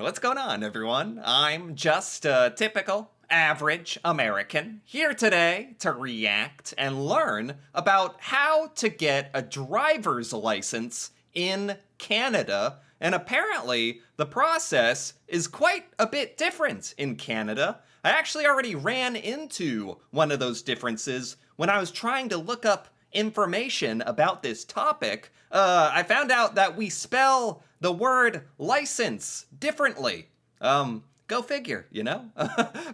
what's going on, everyone? I'm just a typical, average American here today to react and learn about how to get a driver's license in Canada. And apparently, the process is quite a bit different in Canada. I actually already ran into one of those differences when I was trying to look up information about this topic. I found out that we spell the word license differently. Go figure, you know?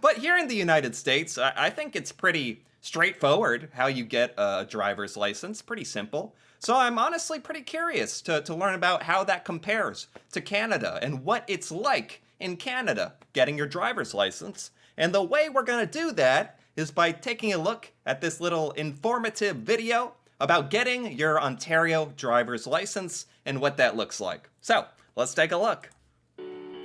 But here in the United States, I think it's pretty straightforward how you get a driver's license. Pretty simple. So I'm honestly pretty curious to learn about how that compares to Canada and what it's like in Canada getting your driver's license. And the way we're gonna do that is by taking a look at this little informative video about getting your Ontario driver's license and what that looks like. So, let's take a look.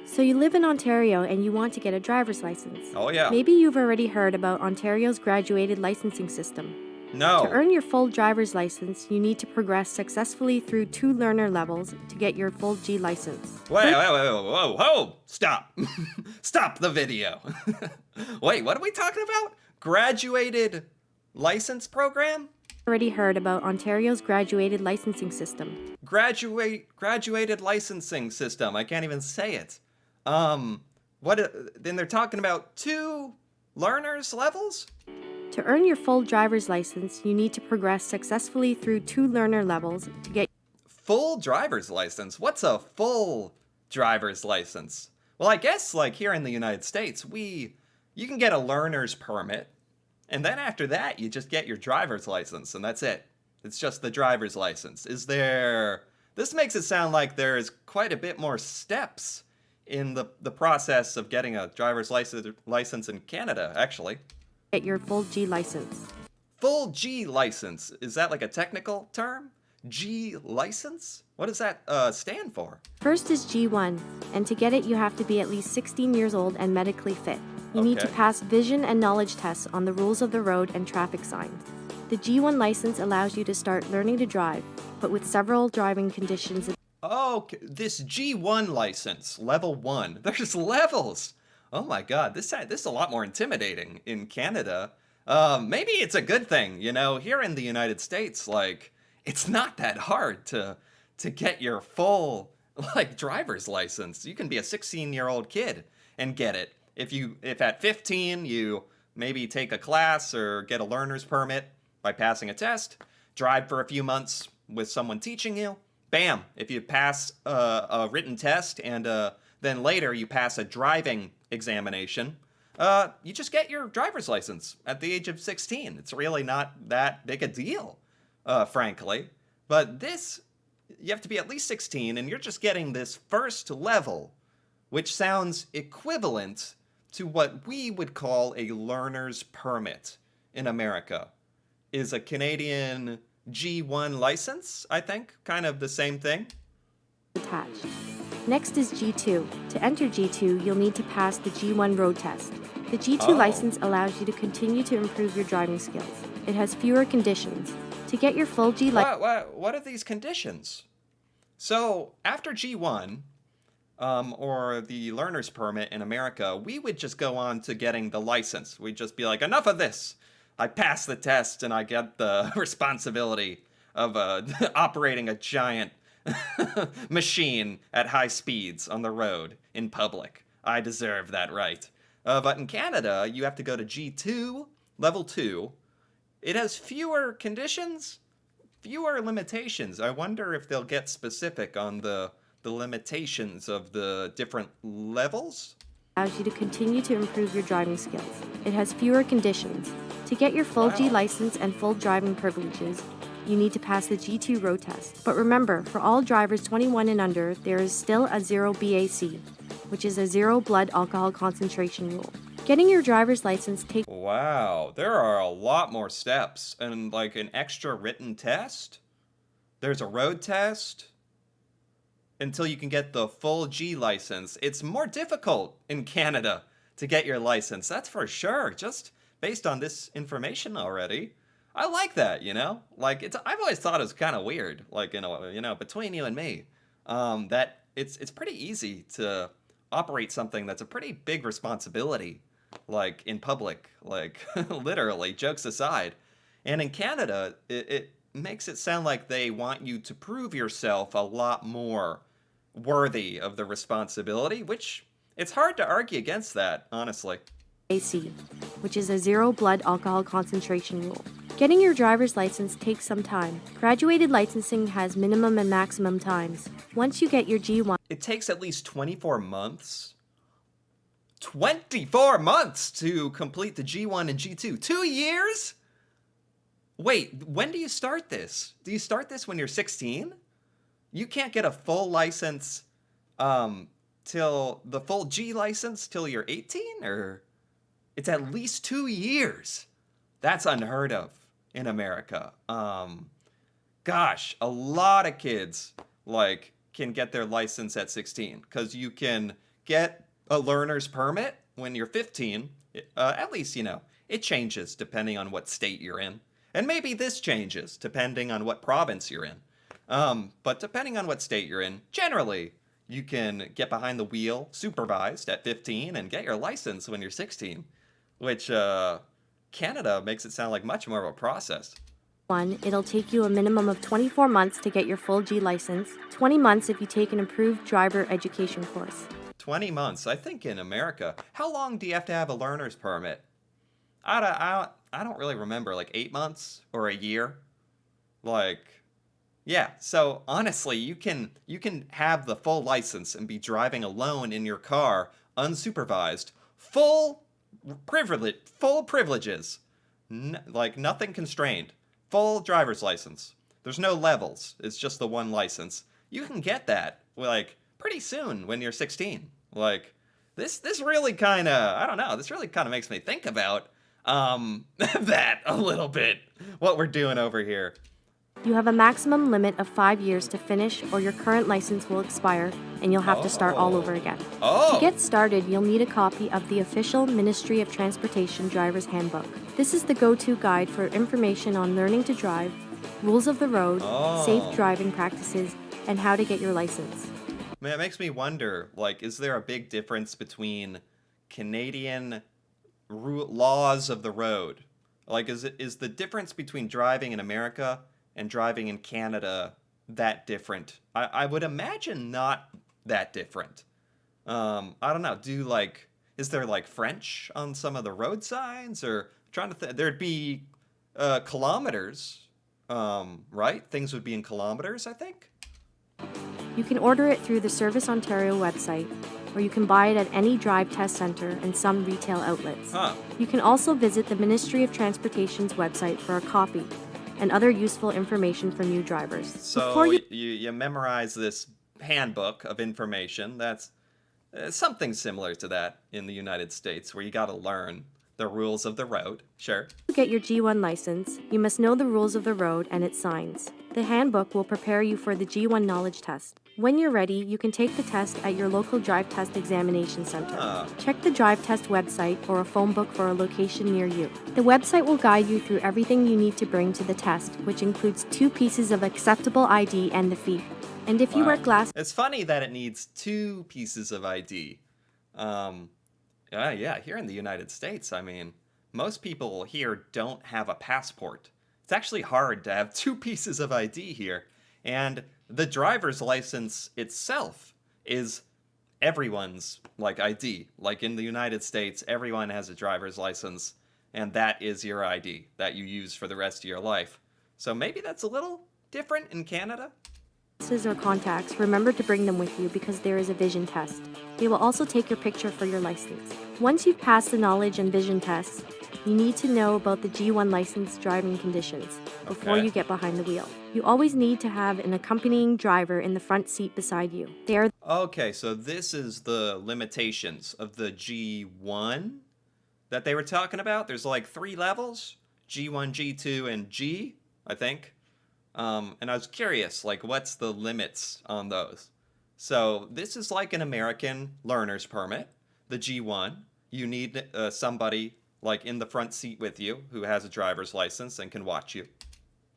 So you live in Ontario and you want to get a driver's license. Oh yeah. Maybe you've already heard about Ontario's graduated licensing system. No. To earn your full driver's license, you need to progress successfully through 2 learner levels to get your full G license. Wait, whoa, stop. Stop the video. Wait, what are we talking about? Graduated license program? Already heard about Ontario's graduated licensing system. Graduated licensing system. I can't even say it. Then they're talking about 2 learners levels? To earn your full driver's license, you need to progress successfully through 2 learner levels to get Full driver's license? What's a full driver's license? Well, I guess like here in the United States, you can get a learner's permit, and then after that, you just get your driver's license, and that's it. It's just the driver's license. This makes it sound like there's quite a bit more steps in the process of getting a driver's license in Canada, actually. get your full G license. Full G license. Is that like a technical term? G license? What does that stand for? First is G1, and to get it, you have to be at least 16 years old and medically fit. You need to Okay. pass vision and knowledge tests on the rules of the road and traffic signs. The G1 license allows you to start learning to drive, but with several driving conditions. Oh, this G1 license, level 1. There's levels. Oh my god, this is a lot more intimidating in Canada. Maybe it's a good thing, you know, here in the United States, like, it's not that hard to get your full, like, driver's license. You can be a 16-year-old kid and get it. If at 15 you maybe take a class or get a learner's permit by passing a test, drive for a few months with someone teaching you, bam, if you pass a written test and then later you pass a driving examination, you just get your driver's license at the age of 16. It's really not that big a deal, frankly. But you have to be at least 16, and you're just getting this first level, which sounds equivalent to what we would call a learner's permit in America. Is a Canadian G1 license, I think, kind of the same thing. Attached. Next is G2. To enter G2, you'll need to pass the G1 road test. The G2 Oh. license allows you to continue to improve your driving skills. It has fewer conditions. To get your full G license, What are these conditions? So after G1, or the learner's permit in America, we would just go on to getting the license. We'd just be like, enough of this. I passed the test and I get the responsibility of operating a giant machine at high speeds on the road in public. I deserve that right. But in Canada, you have to go to G2, level 2. It has fewer conditions, fewer limitations. I wonder if they'll get specific on the limitations of the different levels. allows you to continue to improve your driving skills. It has fewer conditions. To get your full G Wow. license and full driving privileges, you need to pass the G2 road test. But remember, for all drivers 21 and under, there is still a 0 BAC, which is a 0 blood alcohol concentration rule. Getting your driver's license takes Wow, there are a lot more steps and like an extra written test. There's a road test until you can get the full G license. It's more difficult in Canada to get your license. That's for sure. Just based on this information already. I like that, you know? Like I've always thought it was kind of weird, like between you and me, that it's pretty easy to operate something that's a pretty big responsibility, like in public, like literally, jokes aside. And in Canada, it makes it sound like they want you to prove yourself a lot more worthy of the responsibility, which it's hard to argue against that, honestly. AC, which is a zero blood alcohol concentration rule. Getting your driver's license takes some time. Graduated licensing has minimum and maximum times. Once you get your G1, It takes at least 24 months. 24 months to complete the G1 and G2. 2 years? Wait, when do you start this? Do you start this when you're 16? You can't get a full license till the full G license till you're 18? Or it's at least 2 years. That's unheard of in America. Gosh, a lot of kids like can get their license at 16 because you can get a learner's permit when you're 15. At least, it changes depending on what state you're in. And maybe this changes depending on what province you're in. But depending on what state you're in, generally, you can get behind the wheel supervised at 15 and get your license when you're 16, which Canada makes it sound like much more of a process. it'll take you a minimum of 24 months to get your full G license, 20 months if you take an improved driver education course. 20 months. I think in America, how long do you have to have a learner's permit? I don't really remember, like 8 months or a year. Like, yeah. So honestly, you can have the full license and be driving alone in your car, unsupervised, full privileges, like nothing constrained, full driver's license. There's no levels. It's just the one license. You can get that like pretty soon when you're 16. Like this really kind of, I don't know, this really kind of makes me think about that a little bit, what we're doing over here. You have a maximum limit of 5 years to finish, or your current license will expire and you'll have to start all over again. To Oh, get started, you'll need a copy of the official Ministry of Transportation Driver's Handbook. This is the go-to guide for information on learning to drive, rules of the road, safe oh. driving practices, and how to get your license. Man, it makes me wonder, like, is there a big difference between Canadian laws of the road? Like, is the difference between driving in America and driving in Canada that different? I would imagine not that different. I don't know. Is there like French on some of the road signs, or trying to there'd be kilometers, right? Things would be in kilometers, I think. You can order it through the Service Ontario website, or you can buy it at any drive test center and some retail outlets. Huh. You can also visit the Ministry of Transportation's website for a copy and other useful information for new drivers. So Before you you memorize this handbook of information. That's something similar to that in the United States, where you got to learn the rules of the road. Sure. get your G1 license, you must know the rules of the road and its signs. The handbook will prepare you for the G1 knowledge test. When you're ready, you can take the test at your local drive test examination center. Check the drive test website or a phone book for a location near you. The website will guide you through everything you need to bring to the test, which includes 2 pieces of acceptable ID and the fee. And if you wear Wow. glasses, It's funny that it needs 2 pieces of ID. Yeah, here in the United States, I mean, most people here don't have a passport. It's actually hard to have 2 pieces of ID here. And the driver's license itself is everyone's like ID. Like in the United States, everyone has a driver's license, and that is your ID that you use for the rest of your life. So maybe that's a little different in Canada. or contacts, remember to bring them with you because there is a vision test. They will also take your picture for your license. Once you've passed the knowledge and vision tests, you need to know about the G1 license driving conditions before Okay. you get behind the wheel. You always need to have an accompanying driver in the front seat beside you. They are Okay, so this is the limitations of the G1 that they were talking about. There's like 3 levels: G1, G2, and G, I think. And I was curious, like, what's the limits on those? So this is like an American learner's permit, the G1. You need somebody like in the front seat with you who has a driver's license and can watch you.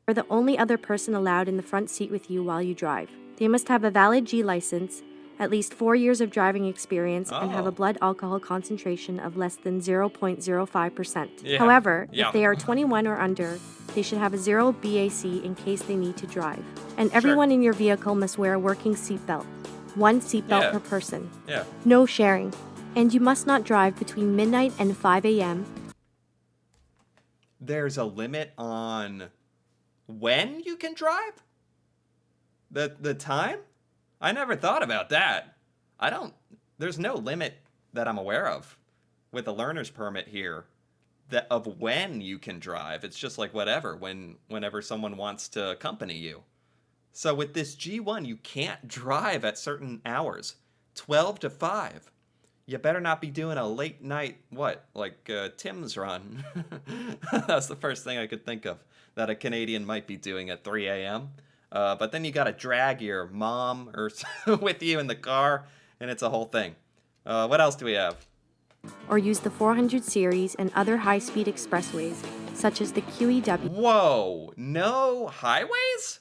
are the only other person allowed in the front seat with you while you drive. They must have a valid G license, at least 4 years of driving experience, and have a Oh, blood alcohol concentration of less than 0.05%. yeah, However, if yeah, they are 21 or under, they should have a 0 BAC in case they need to drive. And sure, everyone in your vehicle must wear a working seatbelt. One seatbelt yeah, per person. yeah. No sharing. And you must not drive between midnight and 5 a.m. There's a limit on when you can drive? The time? I never thought about that. I don't there's no limit that I'm aware of with a learner's permit here that of when you can drive. It's just like whatever whenever someone wants to accompany you. So with this G1 you can't drive at certain hours. 12 to 5. You better not be doing a late night, what, like Tim's run. That's the first thing I could think of that a Canadian might be doing at 3 a.m. But then you got to drag your mom or with you in the car, and it's a whole thing. What else do we have? or use the 400 series and other high-speed expressways, such as the QEW. Whoa, no highways?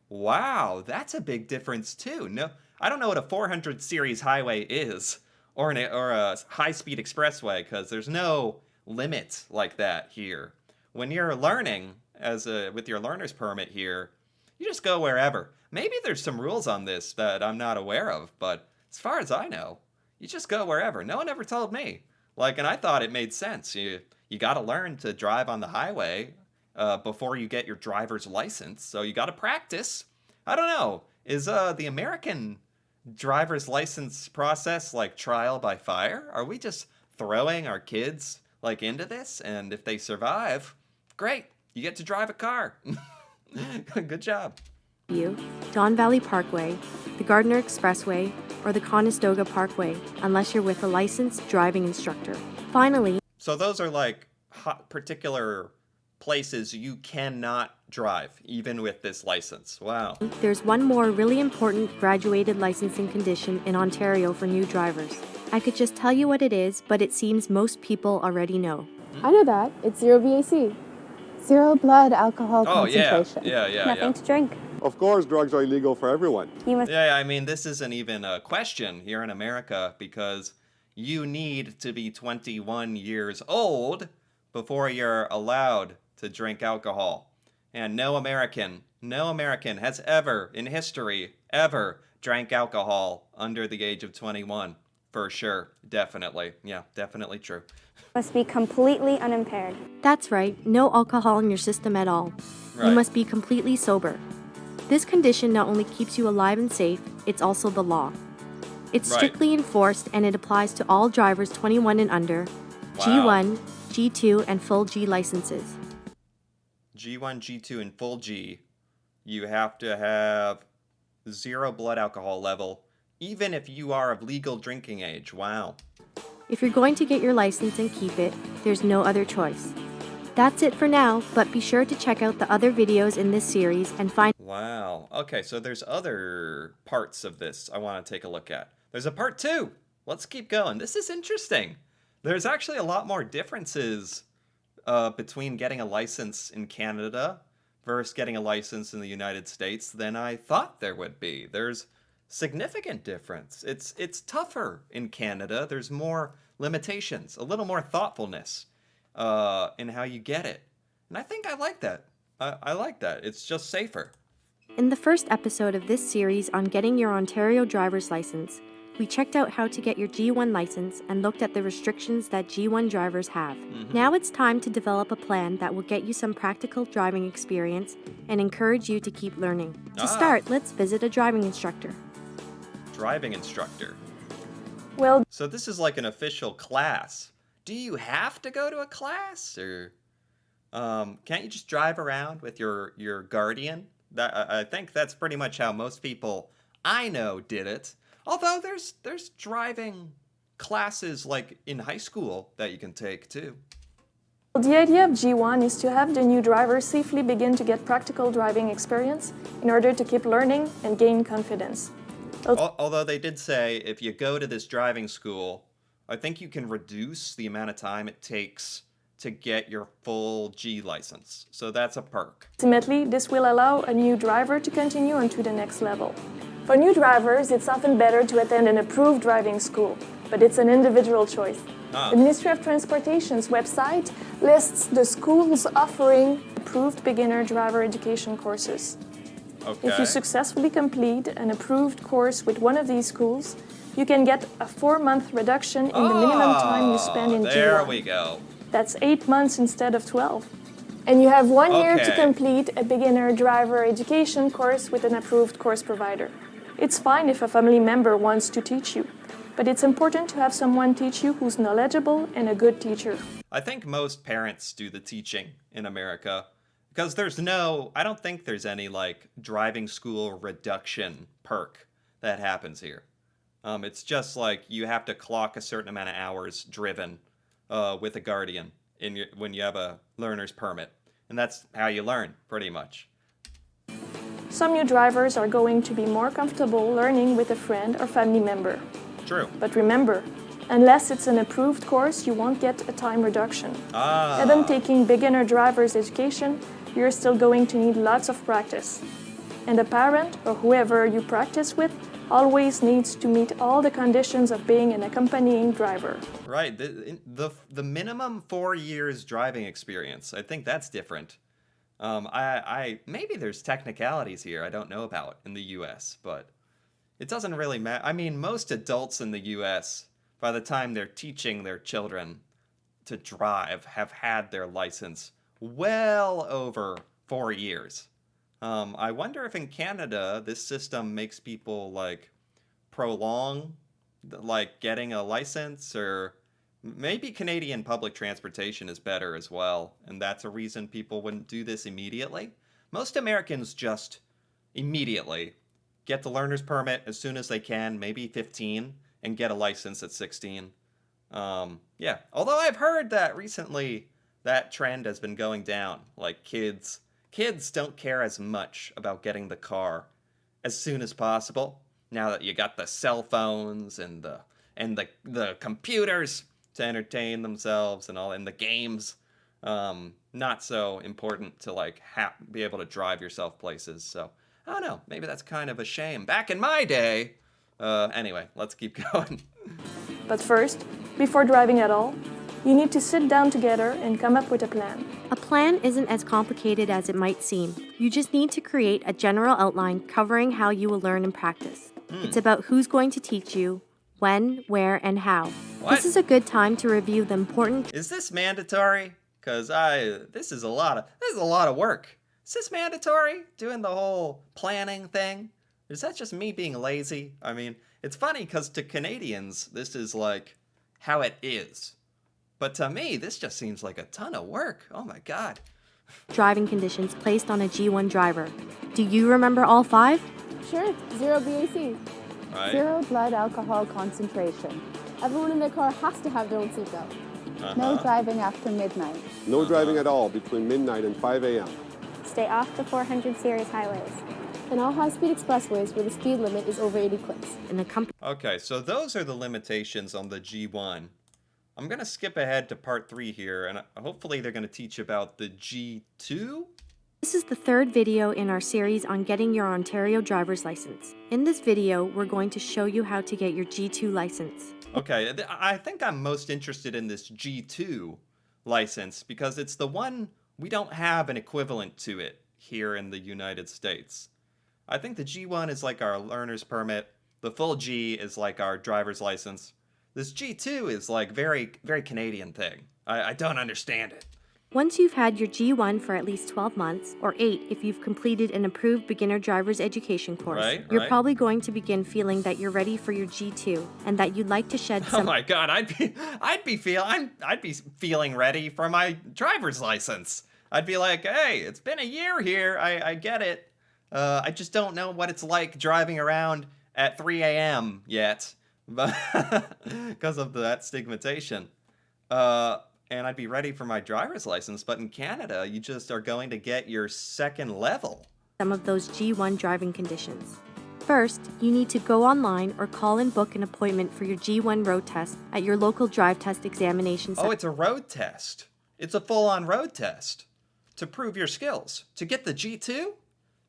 Wow, that's a big difference too. No, I don't know what a 400 series highway is, or a high-speed expressway, because there's no limit like that here. When you're learning with your learner's permit here, you just go wherever. Maybe there's some rules on this that I'm not aware of, but as far as I know, you just go wherever. No one ever told me. Like, and I thought it made sense. You got to learn to drive on the highway before you get your driver's license. So you got to practice. I don't know. Is the American driver's license process like trial by fire? Are we just throwing our kids like into this? And if they survive, great. You get to drive a car. Good job. Don Valley Parkway, the Gardiner Expressway, or the Conestoga Parkway, unless you're with a licensed driving instructor. Finally, So those are like particular places you cannot drive, even with this license. Wow. there's one more really important graduated licensing condition in Ontario for new drivers. I could just tell you what it is, but it seems most people already know. I know that. It's zero BAC. Zero blood alcohol Oh yeah, concentration. yeah. Nothing to drink. Of course, drugs are illegal for everyone. You must Yeah, I mean, this isn't even a question here in America because you need to be 21 years old before you're allowed to drink alcohol. And no American has ever, in history, ever drank alcohol under the age of 21. For sure. Definitely. Yeah, definitely true. be completely unimpaired. That's right, no alcohol in your system at all. You Right. must be completely sober. This condition not only keeps you alive and safe, it's also the law. It's Right. strictly enforced and it applies to all drivers 21 and under, Wow. G1, G2, and full G licenses. G1, G2, and full G, you have to have 0 blood alcohol level, even if you are of legal drinking age. Wow. If you're going to get your license and keep it, there's no other choice. That's it for now, but be sure to check out the other videos in this series and find Wow. Okay, so there's other parts of this I want to take a look at. There's a part 2. Let's keep going. This is interesting. There's actually a lot more differences between getting a license in Canada versus getting a license in the United States than I thought there would be. There's significant difference. It's tougher in Canada. There's more limitations, a little more thoughtfulness in how you get it. And I think I like that. I like that. It's just safer. In the first episode of this series on getting your Ontario driver's license, we checked out how to get your G1 license and looked at the restrictions that G1 drivers have. Now it's time to develop a plan that will get you some practical driving experience and encourage you to keep learning. To start, let's visit a driving instructor. Driving instructor. Well, So this is like an official class. Do you have to go to a class, or can't you just drive around with your guardian? I think that's pretty much how most people I know did it. Although there's driving classes like in high school that you can take too. the idea of G1 is to have the new driver safely begin to get practical driving experience in order to keep learning and gain confidence. Although they did say if you go to this driving school, I think you can reduce the amount of time it takes to get your full G license. So that's a perk. Ultimately, this will allow a new driver to continue on to the next level. For new drivers, it's often better to attend an approved driving school, but it's an individual choice. The Ministry of Transportation's website lists the schools offering approved beginner driver education courses. Okay. If you successfully complete an approved course with one of these schools, you can get a 4-month reduction in the minimum time you spend in G1. There we go. That's 8 months instead of 12. And you have 1 year to Okay. complete a beginner driver education course with an approved course provider. It's fine if a family member wants to teach you, but it's important to have someone teach you who's knowledgeable and a good teacher. I think most parents do the teaching in America because I don't think there's any like driving school reduction perk that happens here. It's just like you have to clock a certain amount of hours driven with a guardian when you have a learner's permit. And that's how you learn, pretty much. Some new drivers are going to be more comfortable learning with a friend or family member. True. But remember, unless it's an approved course, you won't get a time reduction. Even taking beginner driver's education, you're still going to need lots of practice. And a parent or whoever you practice with always needs to meet all the conditions of being an accompanying driver. Right. The minimum 4 years driving experience. I think that's different. I maybe there's technicalities here I don't know about in the U.S., but it doesn't really matter. I mean, most adults in the U.S., by the time they're teaching their children to drive, have had their license well over 4 years. I wonder if in Canada this system makes people like prolong like getting a license, or maybe Canadian public transportation is better as well, and that's a reason people wouldn't do this immediately. Most Americans just immediately get the learner's permit as soon as they can, maybe 15, and get a license at 16. Yeah, although I've heard that recently that trend has been going down. Like kids don't care as much about getting the car as soon as possible. Now that you got the cell phones and the computers to entertain themselves and the games, not so important to like be able to drive yourself places. So I don't know. Maybe that's kind of a shame. Back in my day. Anyway, let's keep going. But first, before driving at all, you need to sit down together and come up with a plan. A plan isn't as complicated as it might seem. You just need to create a general outline covering how you will learn and practice. It's about who's going to teach you, when, where, and how. What? This is a good time to review the important Is this mandatory? Cause this is a lot of work. Is this mandatory? Doing the whole planning thing? Is that just me being lazy? I mean, it's funny because to Canadians, this is like how it is. But to me, this just seems like a ton of work. Oh my God. driving conditions placed on a G1 driver. Do you remember all 5? Sure, 0 BAC. Right? 0 blood alcohol concentration. Everyone in their car has to have their own seatbelt. No driving after midnight. No driving at all between midnight and 5 a.m. Stay off the 400 series highways. And all high-speed expressways where the speed limit is over 80 clicks. In a company Okay, so those are the limitations on the G1. I'm going to skip ahead to part 3 here, and hopefully they're going to teach about the G2? This is the 3rd video in our series on getting your Ontario driver's license. In this video, we're going to show you how to get your G2 license. Okay, I think I'm most interested in this G2 license because it's the one we don't have an equivalent to it here in the United States. I think the G1 is like our learner's permit. The full G is like our driver's license. This G2 is like very, very Canadian thing. I don't understand it. Once you've had your G1 for at least 12 months, or 8 if you've completed an approved beginner driver's education course, you're Right. probably going to begin feeling that you're ready for your G2 and that you'd like to shed Oh some my God, I'd be feeling ready for my driver's license. I'd be like, hey, it's been a year here. I get it. I just don't know what it's like driving around at 3 a.m. yet, but because of that stigmatization. And I'd be ready for my driver's license, but in Canada, you just are going to get your second level. some of those G1 driving conditions. First, you need to go online or call and book an appointment for your G1 road test at your local drive test examination center. Oh, it's a road test. It's a full-on road test to prove your skills. To get the G2?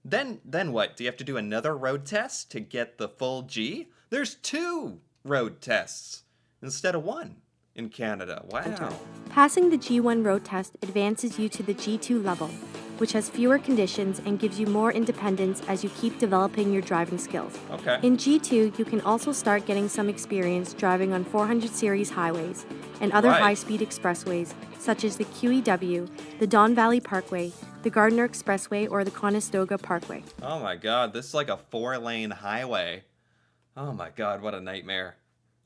Then what? Do you have to do another road test to get the full G? There's 2 road tests instead of 1 in Canada. Wow. Passing the G1 road test advances you to the G2 level, which has fewer conditions and gives you more independence as you keep developing your driving skills. Okay. In G2, you can also start getting some experience driving on 400 series highways and other Right. high-speed expressways, such as the QEW, the Don Valley Parkway, the Gardiner Expressway, or the Conestoga Parkway. Oh my god, this is like a 4-lane highway. Oh my god, what a nightmare.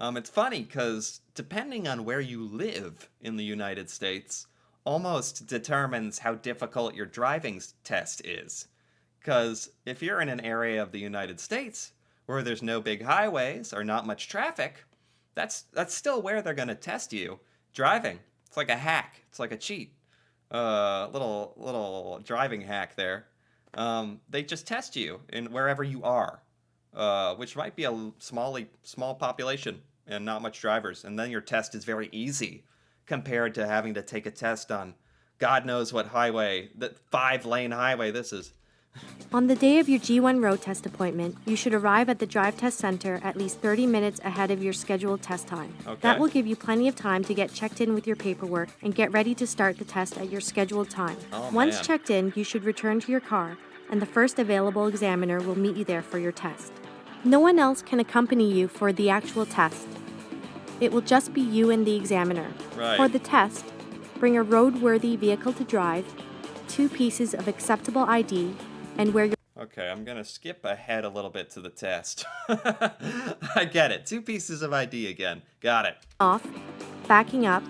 It's funny because depending on where you live in the United States, almost determines how difficult your driving test is. Because if you're in an area of the United States where there's no big highways or not much traffic, that's still where they're going to test you driving. It's like a hack. It's like a cheat. Little driving hack there. They just test you in wherever you are, which might be a small population and not much drivers. And then your test is very easy compared to having to take a test on God knows what highway, that 5-lane highway this is. On the day of your G1 road test appointment, you should arrive at the Drive Test Center at least 30 minutes ahead of your scheduled test time. Okay. That will give you plenty of time to get checked in with your paperwork and get ready to start the test at your scheduled time. Oh, Once man. checked in, you should return to your car, and the first available examiner will meet you there for your test. No one else can accompany you for the actual test. It will just be you and the examiner. Right. For the test, bring a roadworthy vehicle to drive, 2 pieces of acceptable ID, and wear your Okay, I'm going to skip ahead a little bit to the test. I get it. 2 pieces of ID again. Got it. off, backing up,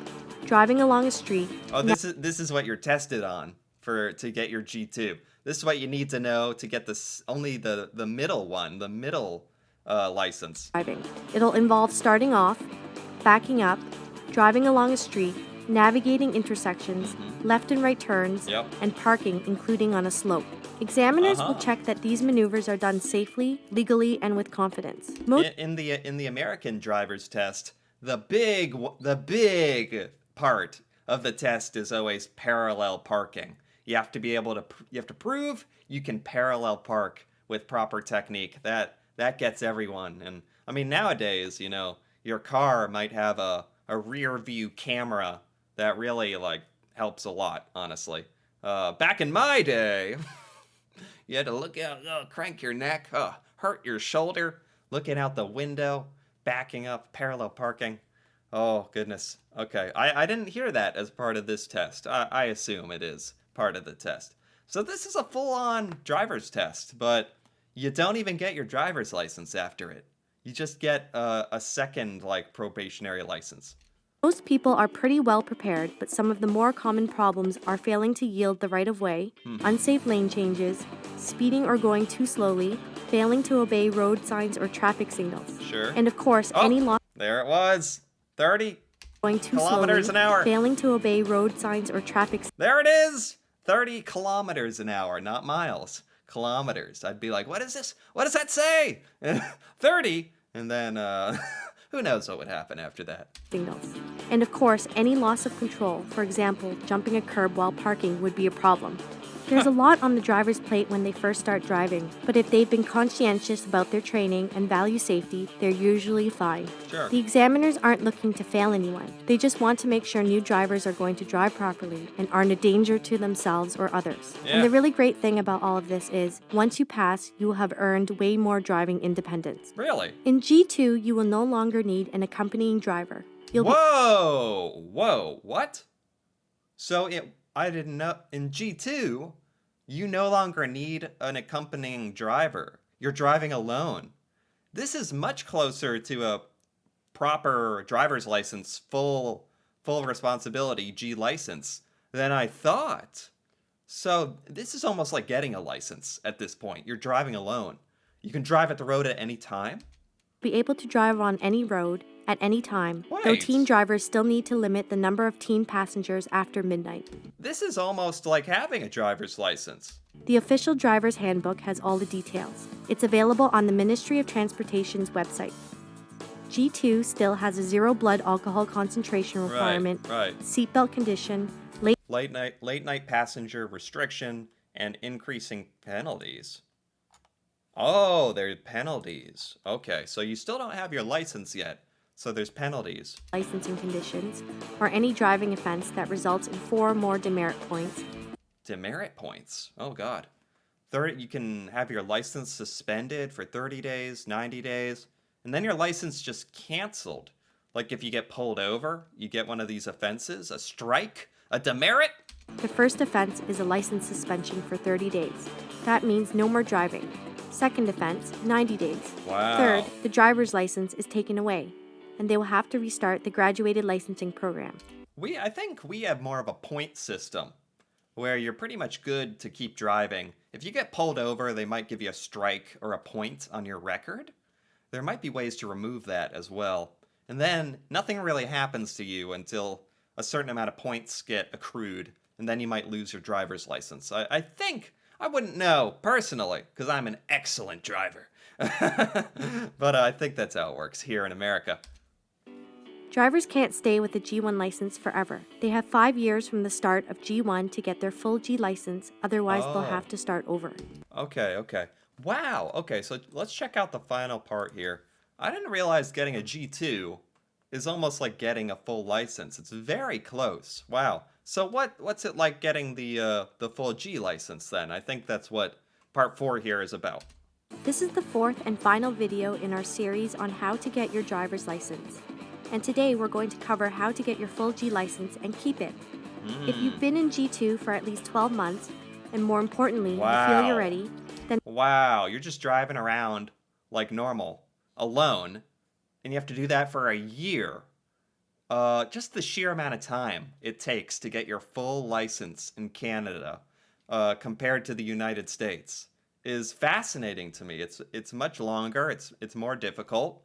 driving along a street. Oh, this is what you're tested on to get your G2. This is what you need to know to get only the middle one, the middle license. Driving. It'll involve starting off, backing up, driving along a street, navigating intersections, left and right turns, Yep. and parking, including on a slope. Examiners will check that these maneuvers are done safely, legally, and with confidence. In the American driver's test, the big part of the test is always parallel parking. You have to be able to you have to prove you can parallel park with proper technique. That gets everyone. And I mean nowadays, your car might have a rear view camera that really helps a lot, honestly. Back in my day, you had to look out, crank your neck, hurt your shoulder, looking out the window, backing up, parallel parking. Oh, goodness. Okay, I didn't hear that as part of this test. I assume it is part of the test. So this is a full-on driver's test, but you don't even get your driver's license after it. You just get a second, probationary license. Most people are pretty well prepared, but some of the more common problems are failing to yield the right of way, unsafe lane changes, speeding or going too slowly, failing to obey road signs or traffic signals. Sure. And of course, Oh, any law there it was. 30 going too kilometers slowly, an hour. failing to obey road signs or traffic There it is! 30 kilometers an hour, not miles. Kilometers. I'd be like, what is this? What does that say? 30, and then who knows what would happen after that. signals. And of course, any loss of control, for example, jumping a curb while parking, would be a problem. There's a lot on the driver's plate when they first start driving, but if they've been conscientious about their training and value safety, they're usually fine. Sure. The examiners aren't looking to fail anyone. They just want to make sure new drivers are going to drive properly and aren't a danger to themselves or others. Yeah. And the really great thing about all of this is, once you pass, you will have earned way more driving independence. Really? In G2, you will no longer need an accompanying driver. You'll be Whoa, what? So I didn't know, in G2, you no longer need an accompanying driver. You're driving alone. This is much closer to a proper driver's license, full responsibility G license than I thought. So this is almost like getting a license at this point. You're driving alone. You can drive at the road at any time. be able to drive on any road at any time, though Wait. teen drivers still need to limit the number of teen passengers after midnight. This is almost like having a driver's license. The official driver's handbook has all the details. It's available on the Ministry of Transportation's website. G2 still has a 0 blood alcohol concentration requirement, Right. seatbelt condition, Late night passenger restriction, and increasing penalties. Oh, there's penalties. Okay, so you still don't have your license yet, so there's penalties. Licensing conditions, or any driving offense that results in 4 or more demerit points. Demerit points? Oh, God. You can have your license suspended for 30 days, 90 days, and then your license just canceled. Like if you get pulled over, you get one of these offenses, a strike, a demerit. The first offense is a license suspension for 30 days. That means no more driving. Second offense, 90 days. Wow. Third, the driver's license is taken away, and they will have to restart the graduated licensing program. I think we have more of a point system, where you're pretty much good to keep driving. If you get pulled over, they might give you a strike or a point on your record. There might be ways to remove that as well. And then nothing really happens to you until a certain amount of points get accrued, and then you might lose your driver's license. I think, I wouldn't know personally, because I'm an excellent driver. But I think that's how it works here in America. Drivers can't stay with a G1 license forever. They have 5 years from the start of G1 to get their full G license, otherwise they'll have to start over. Okay. Wow, okay, so let's check out the final part here. I didn't realize getting a G2 is almost like getting a full license. It's very close. Wow. So what's it like getting the full G license then? I think that's what part 4 here is about. This is the 4th and final video in our series on how to get your driver's license. And today we're going to cover how to get your full G license and keep it. If you've been in G2 for at least 12 months, and more importantly, you feel you're ready, then wow, you're just driving around like normal, alone, and you have to do that for a year. Just the sheer amount of time it takes to get your full license in Canada, compared to the United States, is fascinating to me. It's much longer. It's more difficult.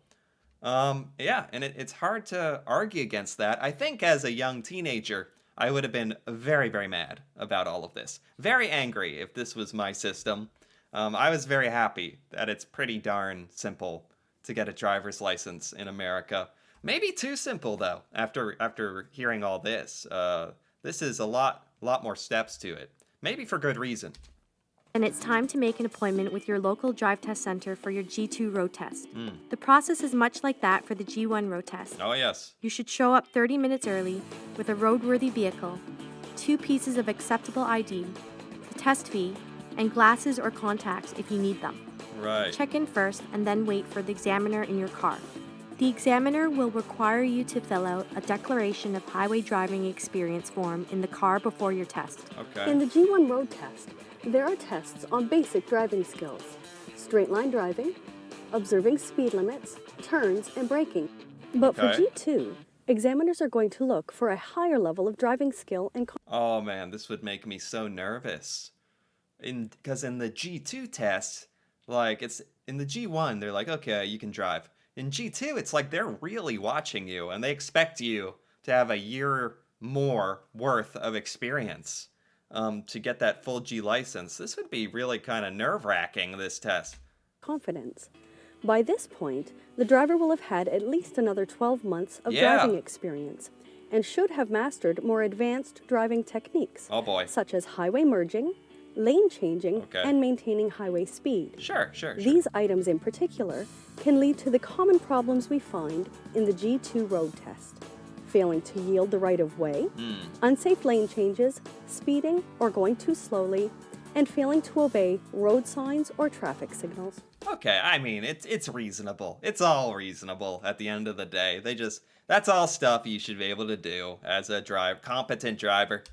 Yeah, and it's hard to argue against that. I think as a young teenager, I would have been very, very mad about all of this. Very angry if this was my system. I was very happy that it's pretty darn simple to get a driver's license in America. Maybe too simple, though, after hearing all this. This is a lot more steps to it. Maybe for good reason. and it's time to make an appointment with your local drive test center for your G2 road test. The process is much like that for the G1 road test. Oh, yes. You should show up 30 minutes early with a roadworthy vehicle, 2 pieces of acceptable ID, the test fee, and glasses or contacts if you need them. Right. Check in first and then wait for the examiner in your car. The examiner will require you to fill out a declaration of highway driving experience form in the car before your test. Okay. In the G1 road test, there are tests on basic driving skills, straight line driving, observing speed limits, turns, and braking. But for G2, examiners are going to look for a higher level of driving skill and Oh man, this would make me so nervous. Because in the G2 test, like it's in the G1, they're like, okay, you can drive. In G2, it's like they're really watching you and they expect you to have a year more worth of experience to get that full G license. This would be really kind of nerve-wracking, this test. confidence. By this point, the driver will have had at least another 12 months of driving experience and should have mastered more advanced driving techniques, Oh boy. such as highway merging, lane changing, and maintaining highway speed. Sure. These items in particular can lead to the common problems we find in the G2 road test: failing to yield the right of way, unsafe lane changes, speeding or going too slowly, and failing to obey road signs or traffic signals. Okay, I mean, it's reasonable. It's all reasonable at the end of the day. That's all stuff you should be able to do as a competent driver.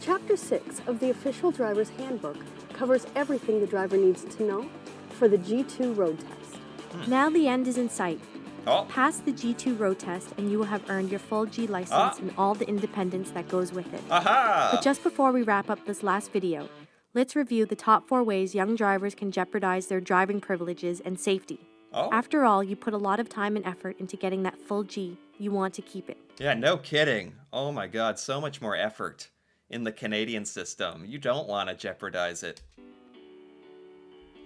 Chapter 6 of the Official Driver's Handbook covers everything the driver needs to know for the G2 road test. Now the end is in sight. Oh, Pass the G2 road test and you will have earned your full G license and all the independence that goes with it. aha! But just before we wrap up this last video, let's review the top 4 ways young drivers can jeopardize their driving privileges and safety. Oh. After all, you put a lot of time and effort into getting that full G. You want to keep it. Yeah, no kidding. Oh my god, so much more effort in the Canadian system. You don't want to jeopardize it.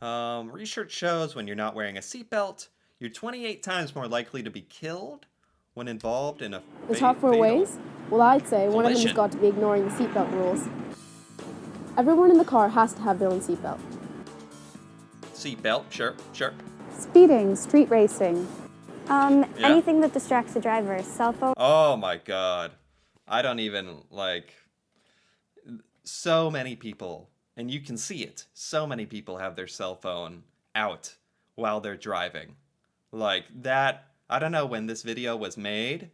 Research shows when you're not wearing a seatbelt, you're 28 times more likely to be killed when involved in a The top 4 fatal ways? Well, I'd say one of them has collision. got to be ignoring the seatbelt rules. Everyone in the car has to have their own seatbelt. Seatbelt, sure, sure. Speeding, street racing. Yeah. Anything that distracts the driver. Cell phone. Oh my God. I don't even like. So many people, and you can see it, so many people have their cell phone out while they're driving. Like that, I don't know when this video was made,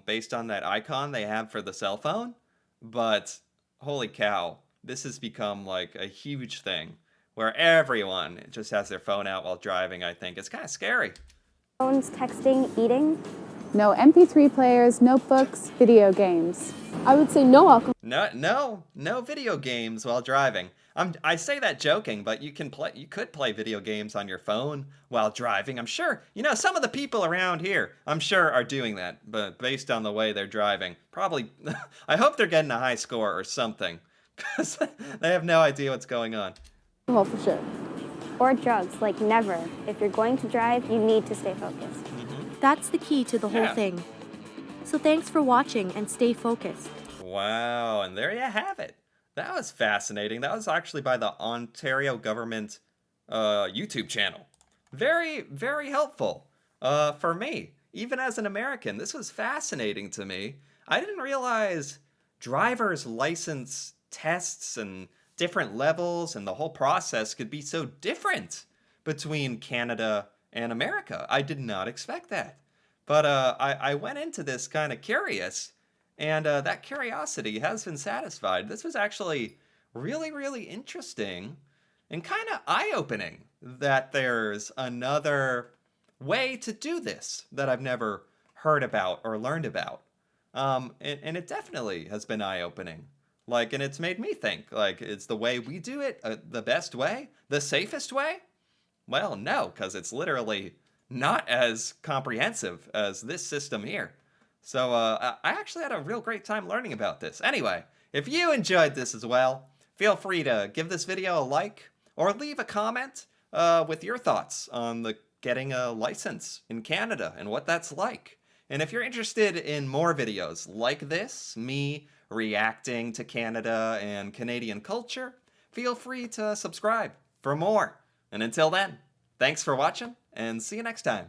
based on that icon they have for the cell phone, but holy cow, this has become like a huge thing where everyone just has their phone out while driving, I think. It's kind of scary. Phones, texting, eating. No MP3 players, notebooks, video games. I would say no alcohol. No video games while driving. I say that joking, but you could play video games on your phone while driving. I'm sure, some of the people around here, I'm sure are doing that, but based on the way they're driving, probably, I hope they're getting a high score or something, because they have no idea what's going on. For sure. Or drugs, like never. If you're going to drive, you need to stay focused. That's the key to the whole thing. So thanks for watching and stay focused. Wow, and there you have it. That was fascinating. That was actually by the Ontario government YouTube channel. Very, very helpful for me. Even as an American, this was fascinating to me. I didn't realize driver's license tests and different levels and the whole process could be so different between Canada and America. I did not expect that. But I went into this kind of curious, and that curiosity has been satisfied. This was actually really, really interesting and kind of eye-opening that there's another way to do this that I've never heard about or learned about. And it definitely has been eye-opening. And it's made me think, is the way we do it the best way? The safest way? Well, no, because it's literally not as comprehensive as this system here. So I actually had a real great time learning about this. Anyway, if you enjoyed this as well, feel free to give this video a like or leave a comment with your thoughts on getting a license in Canada and what that's like. And if you're interested in more videos like this, me reacting to Canada and Canadian culture, feel free to subscribe for more. And until then, thanks for watching, and see you next time.